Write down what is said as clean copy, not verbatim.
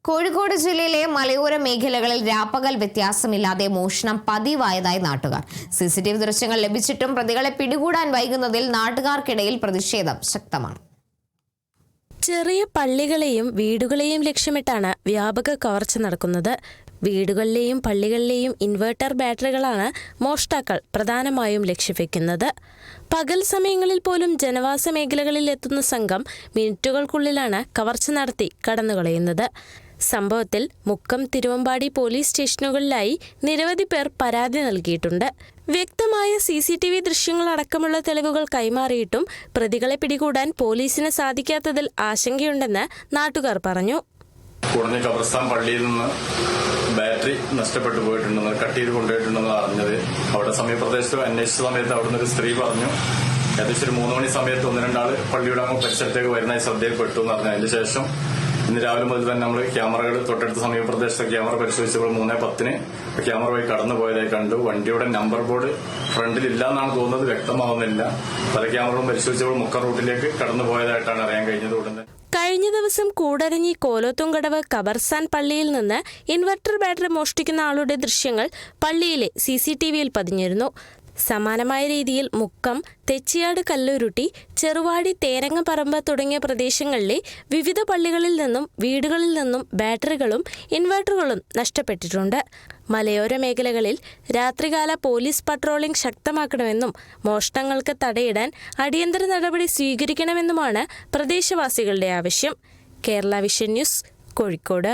കോഴിക്കോട് ജില്ലയിലെ മലയോര മേഖലകളിൽ രാപ്പകൽ വ്യത്യാസമില്ലാതെ മോഷണം പതിവായതായി നാട്ടുകാർ. CCTV ദൃശ്യങ്ങൾ ലഭിച്ചിട്ടും പ്രതികളെ പിടികൂടാൻ വൈകുന്നതിൽ നാട്ടുകാർക്കിടയിൽ പ്രതിഷേധം ശക്തമാണ്. ചെറിയ പള്ളികളെയും വീടുകളെയും ലക്ഷ്യമിട്ടാണ് വ്യാപക കവർച്ച നടക്കുന്നത്. വീടുകളിലെയും പള്ളികളിലെയും ഇൻവെർട്ടർ ബാറ്ററികളാണ് മോഷ്ടാക്കൾ പ്രധാനമായും ലക്ഷ്യവെക്കുന്നത്. പകൽ സമയങ്ങളിൽ പോലും ജനവാസ മേഖലകളിൽ എത്തുന്ന സംഘം മിനിറ്റുകൾക്കുള്ളിലാണ് കവർച്ച നടത്തി കടന്നുകളയുന്നത്. സംഭവത്തിൽ മുക്കം, തിരുവമ്പാടി പോലീസ് സ്റ്റേഷനുകളിലായി നിരവധി പേർ പരാതി നൽകിയിട്ടുണ്ട്. വ്യക്തമായ CCTV ദൃശ്യങ്ങളടക്കമുള്ള തെളിവുകൾ കൈമാറിയിട്ടും പ്രതികളെ പിടികൂടാൻ പോലീസിന് സാധിക്കാത്തതിൽ ആശങ്കയുണ്ടെന്ന് നാട്ടുകാർ പറഞ്ഞു. കുടഞ്ഞ ഖബർസ്ഥാൻ പള്ളിയിൽ നിന്ന് ബാറ്ററി നഷ്ടപ്പെട്ടു പോയിട്ടുണ്ടെന്ന്, കട്ട് ചെയ്ത് കൊണ്ടുപോയിട്ടുണ്ടെന്ന് അറിഞ്ഞത് അവിടെ സമീപപ്രദേശത്ത് അന്വേഷിച്ച സമയത്ത് അവിടുന്ന് ഒരു സ്ത്രീ പറഞ്ഞു. ഏകദേശം ഒരു 3 മണി സമയത്ത് 1-2 ആള് പള്ളിയുടെ പരിസരത്തേക്ക് വരുന്നതായി ശ്രദ്ധയിൽപ്പെട്ടു എന്ന് പറഞ്ഞു. അതിന് ശേഷം ഇന്ന് രാവിലെ മുതൽ തന്നെ നമ്മൾ ക്യാമറകൾ തൊട്ടടുത്ത സമീപപ്രദേശത്തെ ക്യാമറ പരിശോധിച്ചപ്പോൾ 3:10 ക്യാമറ വഴി കടന്നു പോയതായി കണ്ടു. വണ്ടിയുടെ നമ്പർ ബോർഡ് ഫ്രണ്ടിൽ ഇല്ല എന്നാണ് തോന്നുന്നത്, വ്യക്തമാവുന്നില്ല. പല ക്യാമറകളും പരിശോധിച്ചപ്പോൾ മുക്കം റൂട്ടിലേക്ക് കടന്നു പോയതായിട്ടാണ് അറിയാൻ കഴിഞ്ഞത്. ഉടനെ കഴിഞ്ഞ ദിവസം കൂടരഞ്ഞി കോലോത്തുംകടവ് ഖബർസ്ഥാൻ പള്ളിയിൽ നിന്ന് ഇൻവെർട്ടർ ബാറ്ററി മോഷ്ടിക്കുന്ന ആളുടെ ദൃശ്യങ്ങൾ പള്ളിയിലെ CCTVയിൽ പതിഞ്ഞിരുന്നു. സമാനമായ രീതിയിൽ മുക്കം, തെച്ചിയാട്, കല്ലുരുട്ടി, ചെറുവാടി, തേരങ്ങപ്പറമ്പ് തുടങ്ങിയ പ്രദേശങ്ങളിലെ വിവിധ പള്ളികളിൽ നിന്നും വീടുകളിൽ നിന്നും ബാറ്ററികളും ഇൻവെർട്ടറുകളും നഷ്ടപ്പെട്ടിട്ടുണ്ട്. മലയോര മേഖലകളിൽ രാത്രികാല പോലീസ് പട്രോളിംഗ് ശക്തമാക്കണമെന്നും മോഷണങ്ങൾക്ക് തടയിടാൻ അടിയന്തര നടപടി സ്വീകരിക്കണമെന്നുമാണ് പ്രദേശവാസികളുടെ ആവശ്യം. Kerala vision news, Kozhikode.